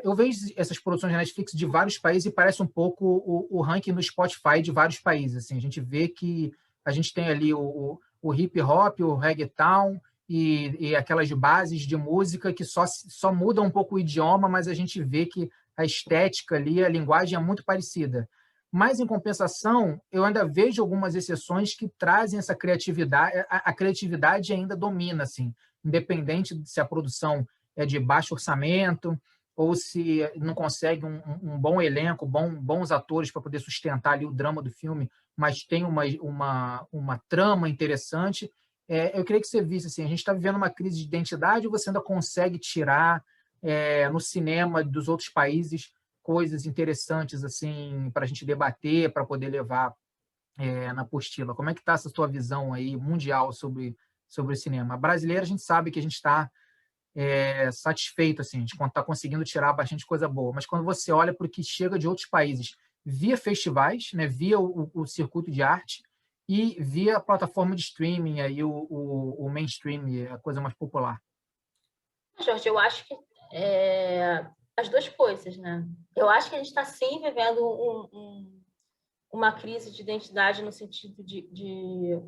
Speaker 1: Eu vejo essas produções da Netflix de vários países e parece um pouco o ranking no Spotify de vários países. Assim, a gente vê que a gente tem ali o hip hop, o reggaeton e aquelas bases de música que só mudam um pouco o idioma, mas a gente vê que a estética ali, a linguagem é muito parecida. Mas, em compensação, eu ainda vejo algumas exceções que trazem essa criatividade. A criatividade ainda domina, assim, independente se a produção é de baixo orçamento ou se não consegue um bom elenco, bons atores para poder sustentar ali o drama do filme, mas tem uma trama interessante. Eu queria que você visse, assim, a gente está vivendo uma crise de identidade ou você ainda consegue tirar no cinema dos outros países coisas interessantes assim para a gente debater, para poder levar na apostila? Como é que está essa sua visão aí mundial sobre o cinema? Brasileiro, a gente sabe que a gente está satisfeito, assim, a gente está conseguindo tirar bastante coisa boa, mas quando você olha para o que chega de outros países, via festivais, né, via o circuito de arte e via a plataforma de streaming, aí o mainstream, a coisa mais popular.
Speaker 2: Jorge, eu acho que as duas coisas, né? Eu acho que a gente está sim vivendo uma crise de identidade no sentido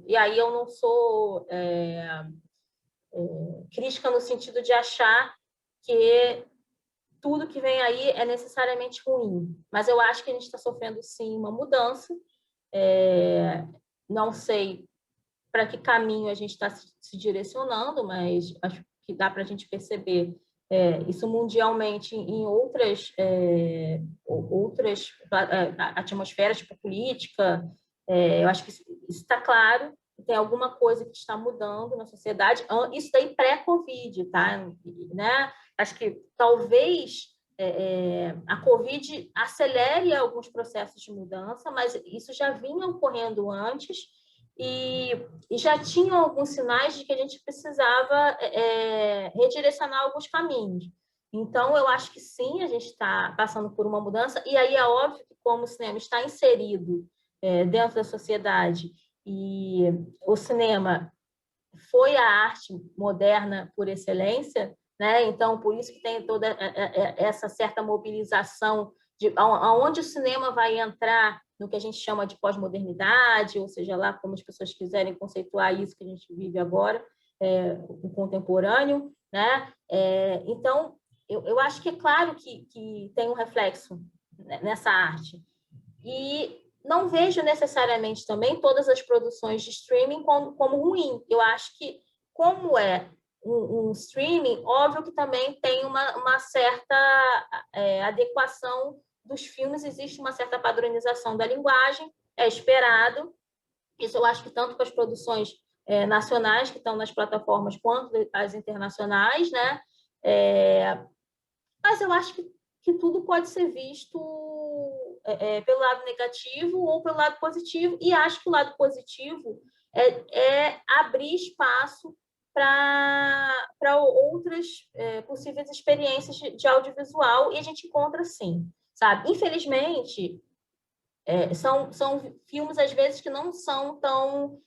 Speaker 2: e aí eu não sou crítica no sentido de achar que tudo que vem aí é necessariamente ruim, mas eu acho que a gente está sofrendo sim uma mudança. Não sei para que caminho a gente está se direcionando, mas acho que dá para a gente perceber isso mundialmente em outras atmosferas, tipo política. Eu acho que isso está claro, tem alguma coisa que está mudando na sociedade. Isso daí pré-Covid, tá? Né? Acho que talvez a Covid acelere alguns processos de mudança, mas isso já vinha ocorrendo antes e já tinham alguns sinais de que a gente precisava redirecionar alguns caminhos. Então, eu acho que sim, a gente está passando por uma mudança, e aí é óbvio que como o cinema está inserido dentro da sociedade e o cinema foi a arte moderna por excelência, né? Então, por isso que tem toda essa certa mobilização de aonde o cinema vai entrar no que a gente chama de pós-modernidade, ou seja, lá como as pessoas quiserem conceituar isso que a gente vive agora, o contemporâneo, né? Então, eu acho que é claro que tem um reflexo nessa arte. E não vejo necessariamente também todas as produções de streaming como ruim. Eu acho que, como é um streaming, óbvio que também tem uma certa adequação dos filmes, existe uma certa padronização da linguagem, é esperado. Isso eu acho que tanto com as produções nacionais que estão nas plataformas, quanto as internacionais, né? Mas eu acho que tudo pode ser visto pelo lado negativo ou pelo lado positivo, e acho que o lado positivo é abrir espaço para outras possíveis experiências de audiovisual, e a gente encontra sim, sabe? Infelizmente, são filmes, às vezes, que não são tão...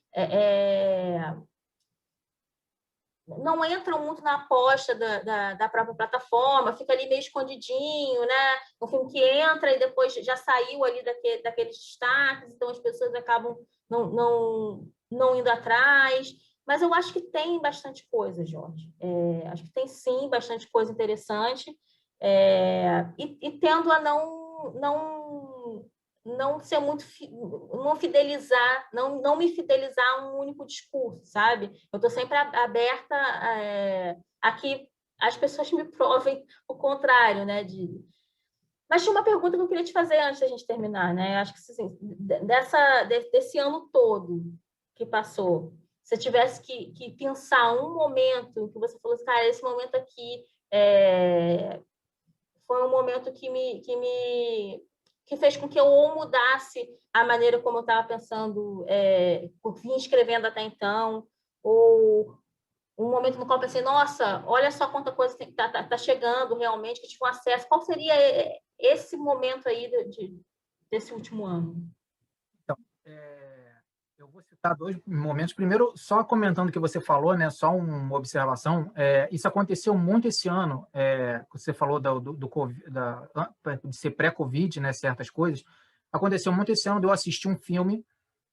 Speaker 2: não entram muito na aposta da própria plataforma, fica ali meio escondidinho, né? Um filme que entra e depois já saiu ali daqueles destaques, então as pessoas acabam não indo atrás. Mas eu acho que tem bastante coisa, Jorge. Acho que tem sim bastante coisa interessante, e tendo a não ser muito, não fidelizar, não me fidelizar a um único discurso, sabe? Eu estou sempre aberta a que as pessoas me provem o contrário, né? Mas tinha uma pergunta que eu queria te fazer antes da gente terminar, né? Acho que assim, desse ano todo que passou, se tivesse que pensar um momento em que você falou assim, cara, esse momento aqui foi um momento que fez com que eu ou mudasse a maneira como eu estava pensando, vinha escrevendo até então, ou um momento no qual eu pensei, nossa, olha só quanta coisa está chegando realmente, que tive um acesso. Qual seria esse momento aí desse último ano?
Speaker 1: Então, eu vou citar dois momentos. Primeiro, só comentando o que você falou, né? Só uma observação. Isso aconteceu muito esse ano. Você falou do COVID, de ser pré-Covid, né? Certas coisas. Aconteceu muito esse ano de eu assistir um filme,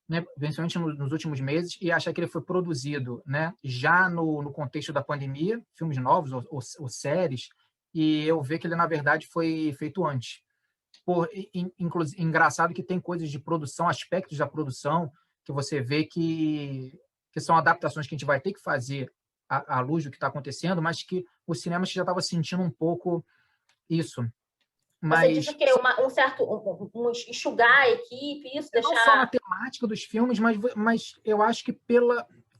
Speaker 1: né? Principalmente nos últimos meses, e achar que ele foi produzido, né? Já no contexto da pandemia, filmes novos ou séries, e eu ver que ele, na verdade, foi feito antes. Engraçado que tem coisas de produção, aspectos da produção, que você vê que são adaptações que a gente vai ter que fazer à luz do que está acontecendo, mas que o cinema já estava sentindo um pouco isso.
Speaker 2: Você diz
Speaker 1: Mas
Speaker 2: o quê? Um certo enxugar a equipe, isso,
Speaker 1: não só na
Speaker 2: deixar...
Speaker 1: temática dos filmes, mas eu acho que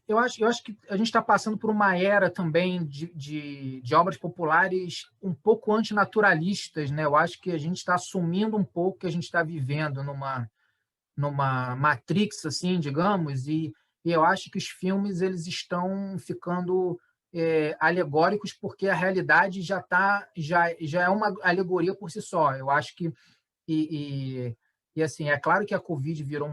Speaker 1: eu acho que a gente está passando por uma era também de obras populares um pouco antinaturalistas, né? Eu acho que a gente está assumindo um pouco que a gente está vivendo numa matrix, assim, digamos, e eu acho que os filmes eles estão ficando alegóricos porque a realidade já é uma alegoria por si só. Eu acho que e, e assim é claro que a Covid virou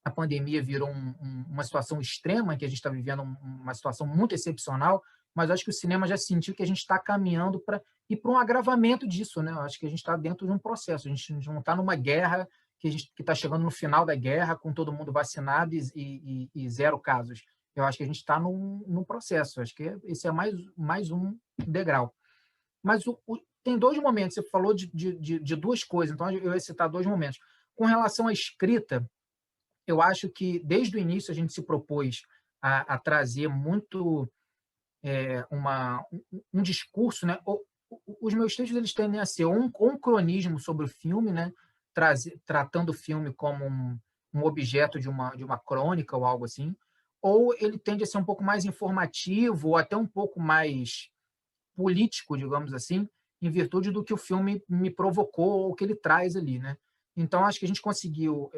Speaker 1: a pandemia virou uma situação extrema, que a gente está vivendo uma situação muito excepcional, mas acho que o cinema já sentiu que a gente está caminhando para ir para um agravamento disso, né? Eu acho que a gente está dentro de um processo, a gente não está numa guerra que está chegando no final da guerra com todo mundo vacinado e zero casos. Eu acho que a gente está num processo, acho que esse é mais um degrau. Mas tem dois momentos, você falou de duas coisas, então eu ia citar dois momentos. Com relação à escrita, eu acho que desde o início a gente se propôs a trazer muito um discurso, né? Os meus textos eles tendem a ser um cronismo sobre o filme, né? Tratando o filme como um objeto de uma crônica ou algo assim, ou ele tende a ser um pouco mais informativo ou até um pouco mais político, digamos assim, em virtude do que o filme me provocou ou que ele traz ali, né? Então, acho que a gente conseguiu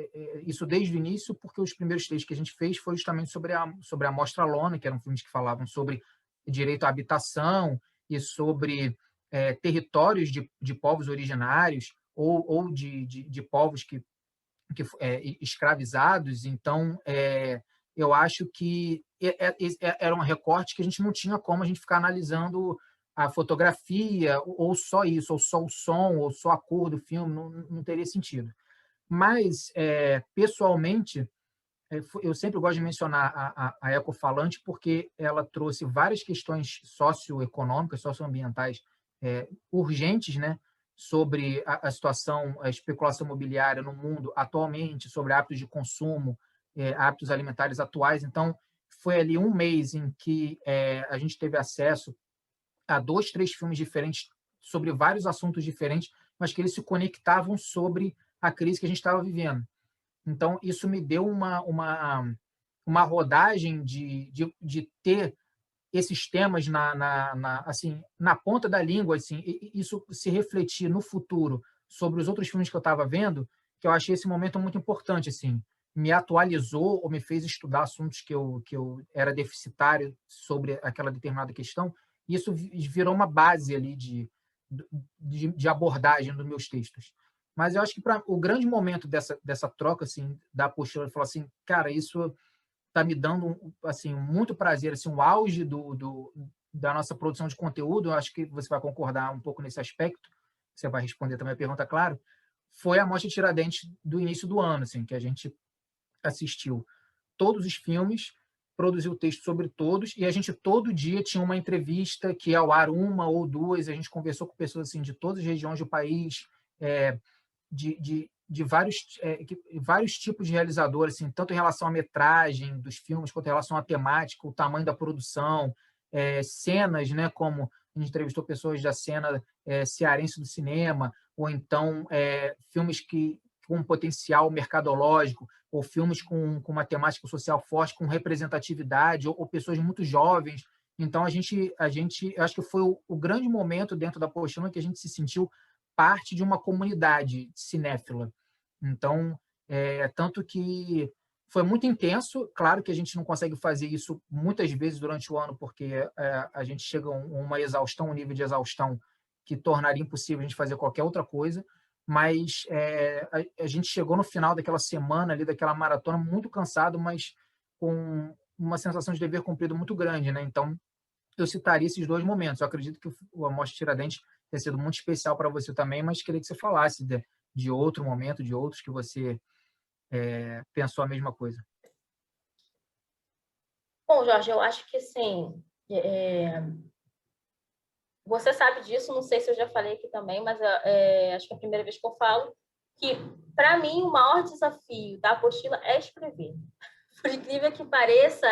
Speaker 1: isso desde o início, porque os primeiros textos que a gente fez foi justamente sobre a Mostra Lona, que eram filmes que falavam sobre direito à habitação e sobre territórios de povos originários ou de povos que escravizados. Então, eu acho que era um recorte que a gente não tinha como a gente ficar analisando a fotografia, ou só isso, ou só o som, ou só a cor do filme, não teria sentido. Mas, pessoalmente, eu sempre gosto de mencionar a Ecofalante porque ela trouxe várias questões socioeconômicas, socioambientais urgentes, né? Sobre a situação, a especulação imobiliária no mundo atualmente, sobre hábitos de consumo, hábitos alimentares atuais. Então, foi ali um mês em que a gente teve acesso a 2, 3 filmes diferentes sobre vários assuntos diferentes, mas que eles se conectavam sobre a crise que a gente estava vivendo. Então, isso me deu uma rodagem de ter esses temas assim, na ponta da língua, assim, e isso se refletir no futuro sobre os outros filmes que eu estava vendo, que eu achei esse momento muito importante, assim, me atualizou ou me fez estudar assuntos que eu era deficitário sobre aquela determinada questão, e isso virou uma base ali de abordagem dos meus textos. Mas eu acho que o grande momento dessa troca assim da apostila, ele falou assim, cara, isso está me dando assim muito prazer, assim, um auge da nossa produção de conteúdo. Eu acho que você vai concordar um pouco nesse aspecto. Você vai responder também a pergunta, claro. Foi a Mostra Tiradentes do início do ano, assim, que a gente assistiu todos os filmes, produziu texto sobre todos, e a gente todo dia tinha uma entrevista que ia ao ar uma ou duas, a gente conversou com pessoas assim de todas as regiões do país, de vários tipos de realizadores, assim, tanto em relação à metragem dos filmes, quanto em relação à temática, o tamanho da produção, cenas, né, como a gente entrevistou pessoas da cena cearense do cinema, ou então filmes com potencial mercadológico, ou filmes com uma temática social forte, com representatividade, ou pessoas muito jovens. Então, eu acho que foi o grande momento dentro da Apostila que a gente se sentiu parte de uma comunidade cinéfila. Então, tanto que foi muito intenso. Claro que a gente não consegue fazer isso muitas vezes durante o ano, porque a gente chega a uma exaustão, um nível de exaustão que tornaria impossível a gente fazer qualquer outra coisa. Mas a gente chegou no final daquela semana ali, daquela maratona, muito cansado, mas com uma sensação de dever cumprido muito grande, né? Então, eu citaria esses dois momentos. Eu acredito que o Amostra Tiradentes tenha sido muito especial para você também, mas queria que você falasse de outro momento, de outros que você pensou a mesma coisa.
Speaker 2: Bom, Jorge, eu acho que assim, você sabe disso, não sei se eu já falei aqui também, mas acho que é a primeira vez que eu falo, que, para mim, o maior desafio da apostila é escrever. Por incrível que pareça,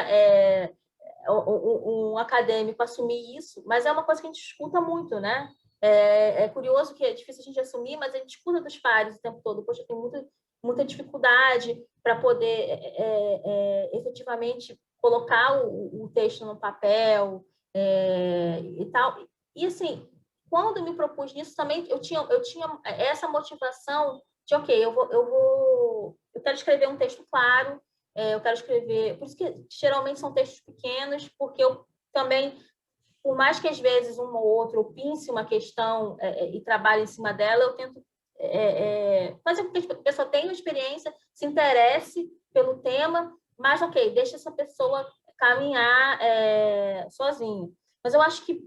Speaker 2: um acadêmico assumir isso, mas é uma coisa que a gente escuta muito, né? É curioso que é difícil a gente assumir, mas a gente escuta dos pares o tempo todo. Poxa, eu tenho muita dificuldade para poder efetivamente colocar o texto no papel e tal. E, assim, quando me propus nisso também, eu tinha essa motivação de, ok, eu quero escrever um texto claro, eu quero escrever... Por isso que geralmente são textos pequenos, porque eu também, por mais que às vezes um ou outro eu pense uma questão e trabalhe em cima dela, eu tento fazer com que a pessoa tenha uma experiência, se interesse pelo tema, mas, ok, deixa essa pessoa caminhar sozinha. Mas eu acho que,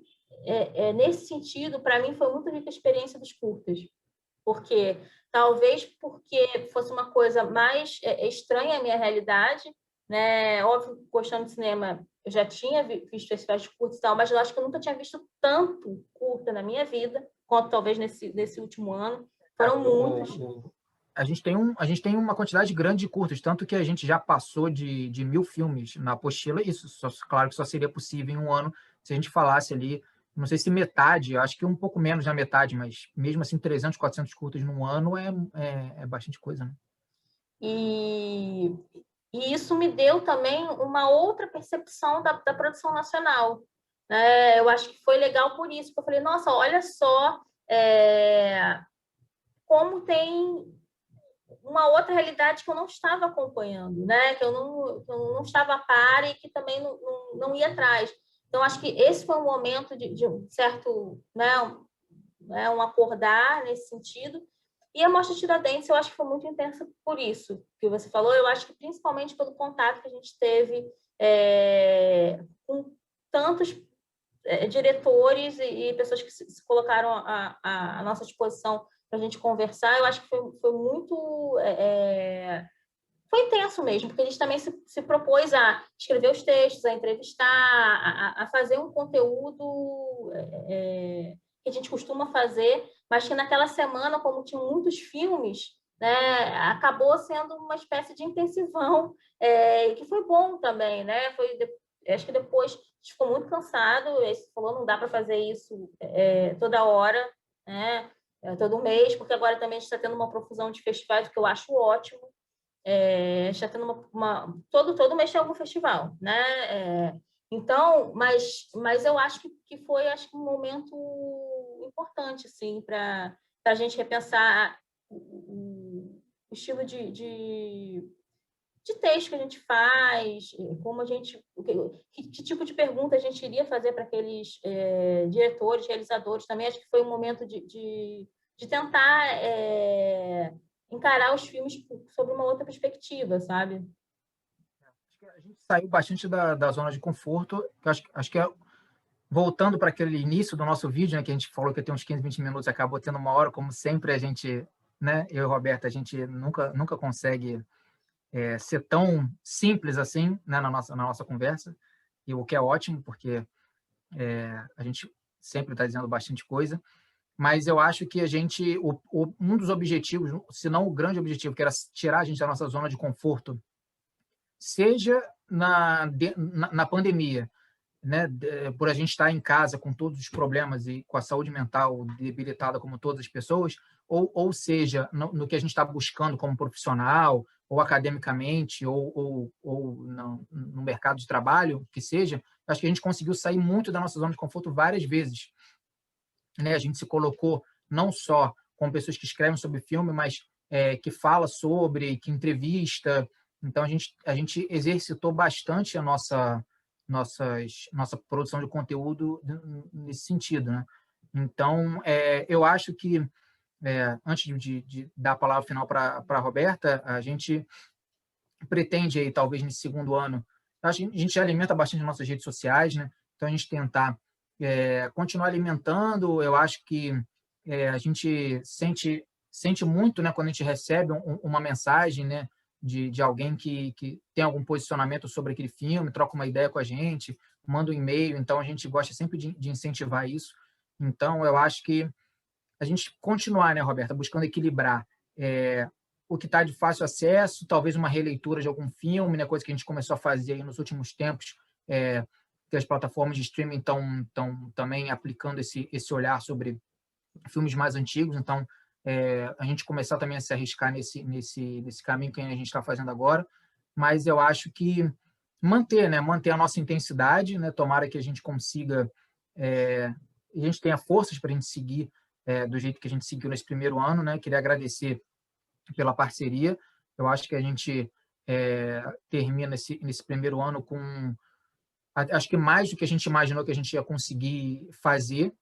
Speaker 2: nesse sentido, para mim, foi muito rica a experiência dos curtas, porque talvez porque fosse uma coisa mais estranha à minha realidade, né? Óbvio, gostando de cinema, eu já tinha visto festivais de curtas e tal, mas eu acho que eu nunca tinha visto tanto curta na minha vida, quanto talvez nesse último ano. Foram muitos.
Speaker 1: A gente tem uma quantidade grande de curtas, tanto que a gente já passou de 1.000 filmes na apostila. Isso, claro que só seria possível em um ano se a gente falasse ali, não sei se metade, acho que um pouco menos da metade, mas mesmo assim 300, 400 curtas num ano é bastante coisa, né?
Speaker 2: E isso me deu também uma outra percepção da produção nacional. Eu acho que foi legal por isso, porque eu falei, nossa, olha só como tem uma outra realidade que eu não estava acompanhando, né? Que eu não estava a par e que também não ia atrás. Então, acho que esse foi um momento de um certo, né, um acordar nesse sentido. E a Mostra Tiradentes, eu acho que foi muito intensa por isso que você falou. Eu acho que principalmente pelo contato que a gente teve com tantos diretores e pessoas que se colocaram à nossa disposição para a gente conversar. Eu acho que foi muito... foi intenso mesmo, porque a gente também se propôs a escrever os textos, a entrevistar, a fazer um conteúdo que a gente costuma fazer, mas que naquela semana, como tinha muitos filmes, né, acabou sendo uma espécie de intensivão, que foi bom também, né? Acho que depois a gente ficou muito cansado, você falou, não dá para fazer isso toda hora, né? Todo mês, porque agora também a gente está tendo uma profusão de festivais, que eu acho ótimo. Já tendo todo mês tem algum festival, né? Então, mas eu acho que foi um momento importante, assim, para a gente repensar o estilo de texto que a gente faz, como a gente, que tipo de pergunta a gente iria fazer para aqueles diretores, realizadores. Também acho que foi um momento de tentar encarar os filmes sobre uma outra perspectiva, sabe?
Speaker 1: A gente saiu bastante da zona de conforto. Acho que voltando para aquele início do nosso vídeo, né, que a gente falou que ia ter uns 15, 20 minutos, acabou tendo uma hora, como sempre a gente, né, eu e o Roberto, a gente nunca consegue ser tão simples assim, né, na nossa conversa, e o que é ótimo, porque a gente sempre está dizendo bastante coisa, mas eu acho que um dos objetivos, se não o grande objetivo, que era tirar a gente da nossa zona de conforto, seja na pandemia, né, por a gente estar em casa com todos os problemas e com a saúde mental debilitada como todas as pessoas, ou seja, no que a gente está buscando como profissional, ou academicamente, ou no mercado de trabalho, que seja, acho que a gente conseguiu sair muito da nossa zona de conforto várias vezes, né? A gente se colocou não só com pessoas que escrevem sobre filme, mas que fala sobre, que entrevista. Então, a gente exercitou bastante a nossa produção de conteúdo nesse sentido, né? Então, eu acho que, antes de dar a palavra final para a Roberta, a gente pretende, aí, talvez nesse segundo ano, a gente alimenta bastante nossas redes sociais, né? Então, a gente tentar continuar alimentando. Eu acho que a gente sente muito, né, quando a gente recebe uma mensagem, né, de alguém que tem algum posicionamento sobre aquele filme, troca uma ideia com a gente, manda um e-mail. Então, a gente gosta sempre de incentivar isso. Então, eu acho que a gente continuar, né, Roberta, buscando equilibrar o que está de fácil acesso, talvez uma releitura de algum filme, né, coisa que a gente começou a fazer aí nos últimos tempos, que as plataformas de streaming estão também aplicando esse olhar sobre filmes mais antigos. Então, a gente começar também a se arriscar nesse caminho que a gente está fazendo agora. Mas eu acho que manter a nossa intensidade, né? Tomara que a gente consiga, a gente tenha forças para a gente seguir do jeito que a gente seguiu nesse primeiro ano, né? Queria agradecer pela parceria Eu acho que a gente termina nesse primeiro ano com, acho que mais do que a gente imaginou que a gente ia conseguir fazer,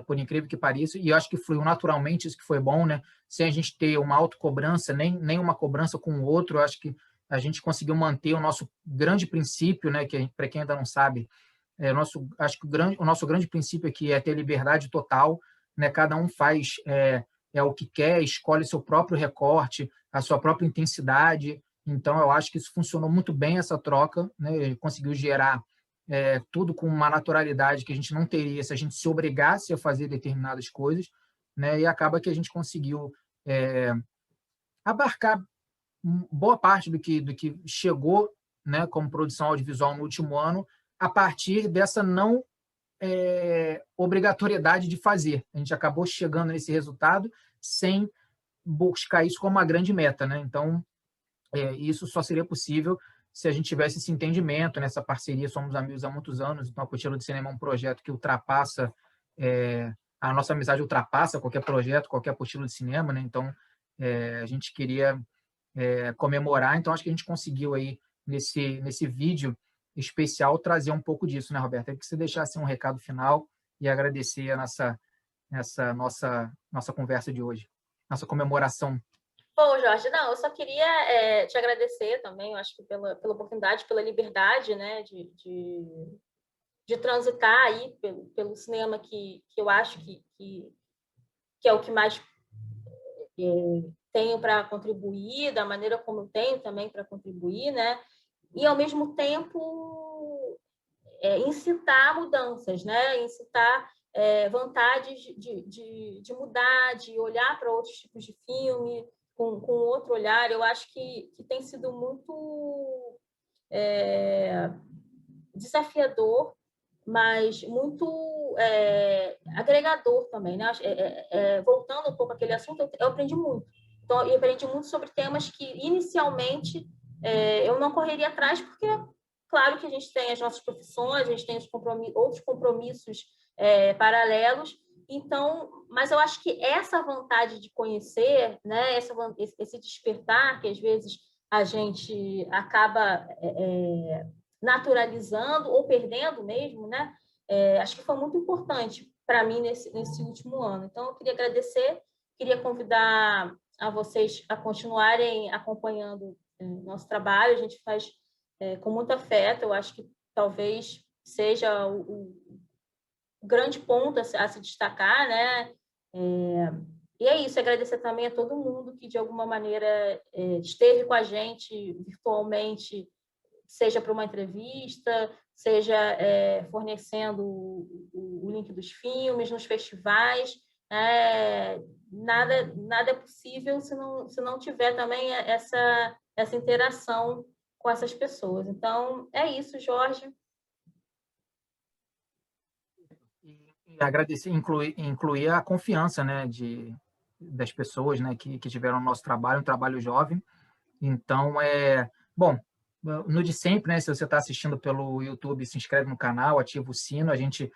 Speaker 1: por incrível que pareça, e eu acho que fluiu naturalmente, isso que foi bom, né? Sem a gente ter uma autocobrança, nem uma cobrança com o outro, eu acho que a gente conseguiu manter o nosso grande princípio, né? Que, para quem ainda não sabe, acho que o nosso grande princípio aqui é ter liberdade total, né? Cada um faz o que quer, escolhe seu próprio recorte, a sua própria intensidade. Então, eu acho que isso funcionou muito bem, essa troca, né? Conseguiu gerar tudo com uma naturalidade que a gente não teria se a gente se obrigasse a fazer determinadas coisas, né? E acaba que a gente conseguiu abarcar boa parte do que chegou, né, como produção audiovisual no último ano, a partir dessa não obrigatoriedade de fazer. A gente acabou chegando nesse resultado sem buscar isso como uma grande meta, né? Então, isso só seria possível se a gente tivesse esse entendimento, nessa parceria. Somos amigos há muitos anos, então a Apostila de Cinema é um projeto que ultrapassa, a nossa amizade ultrapassa qualquer projeto, qualquer apostila de cinema, né? Então, a gente queria comemorar, então acho que a gente conseguiu aí, nesse vídeo especial, trazer um pouco disso, né, Roberta? Que você deixasse um recado final e agradecer essa nossa conversa de hoje, nossa comemoração.
Speaker 2: Bom, Jorge, não, eu só queria te agradecer também, eu acho que pela oportunidade, pela liberdade, né, de transitar aí pelo cinema que eu acho que é o que mais tenho para contribuir, da maneira como eu tenho também para contribuir, né, e ao mesmo tempo incitar mudanças, né, incitar vontades de mudar, de olhar para outros tipos de filme, com outro olhar. Eu acho que tem sido muito desafiador, mas muito agregador também, né? Voltando um pouco àquele assunto, eu aprendi muito. Então, eu aprendi muito sobre temas que, inicialmente, eu não correria atrás, porque, claro que a gente tem as nossas profissões, a gente tem outros compromissos paralelos. Então, mas eu acho que essa vontade de conhecer, né, esse despertar que às vezes a gente acaba naturalizando ou perdendo mesmo, né? Acho que foi muito importante para mim nesse último ano. Então, eu queria agradecer, queria convidar a vocês a continuarem acompanhando nosso trabalho. A gente faz com muito afeto. Eu acho que talvez seja o grande ponto a se destacar, né? E é isso, agradecer também a todo mundo que, de alguma maneira, esteve com a gente virtualmente, seja para uma entrevista, seja fornecendo o link dos filmes, nos festivais. Nada é possível se não tiver também essa interação com essas pessoas. Então, é isso, Jorge.
Speaker 1: E agradecer, incluir a confiança, né, das pessoas, né, que tiveram o nosso trabalho, um trabalho jovem. Então, bom, no de sempre, né, se você está assistindo pelo YouTube, se inscreve no canal, ativa o sino. A gente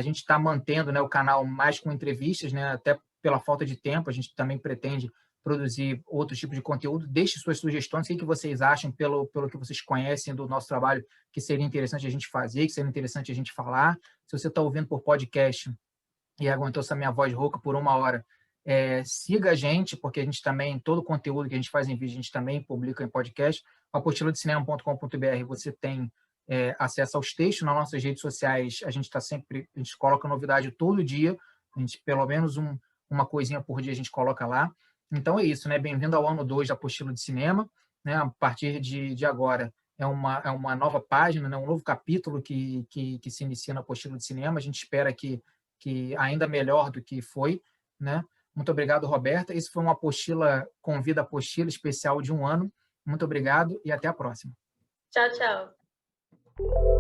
Speaker 1: está mantendo, né, o canal mais com entrevistas, né, até pela falta de tempo. A gente também pretende produzir outro tipo de conteúdo. Deixe suas sugestões, o que vocês acham, pelo que vocês conhecem do nosso trabalho, que seria interessante a gente fazer, que seria interessante a gente falar. Se você está ouvindo por podcast e aguentou essa minha voz rouca por 1 hora, siga a gente, porque a gente também, todo o conteúdo que a gente faz em vídeo, a gente também publica em podcast. apostiladecinema.com.br, você tem acesso aos textos. Nas nossas redes sociais, a gente coloca novidade todo dia, a gente, pelo menos uma coisinha por dia a gente coloca lá. Então é isso, né? Bem-vindo ao ano 2 da Apostila de Cinema, né? A partir de agora é uma nova página, né? Um novo capítulo que se inicia na Apostila de Cinema. A gente espera que ainda melhor do que foi, né? Muito obrigado, Roberta. Esse foi uma apostila, Convida Apostila especial de 1 ano. Muito obrigado e até a próxima.
Speaker 2: Tchau, tchau.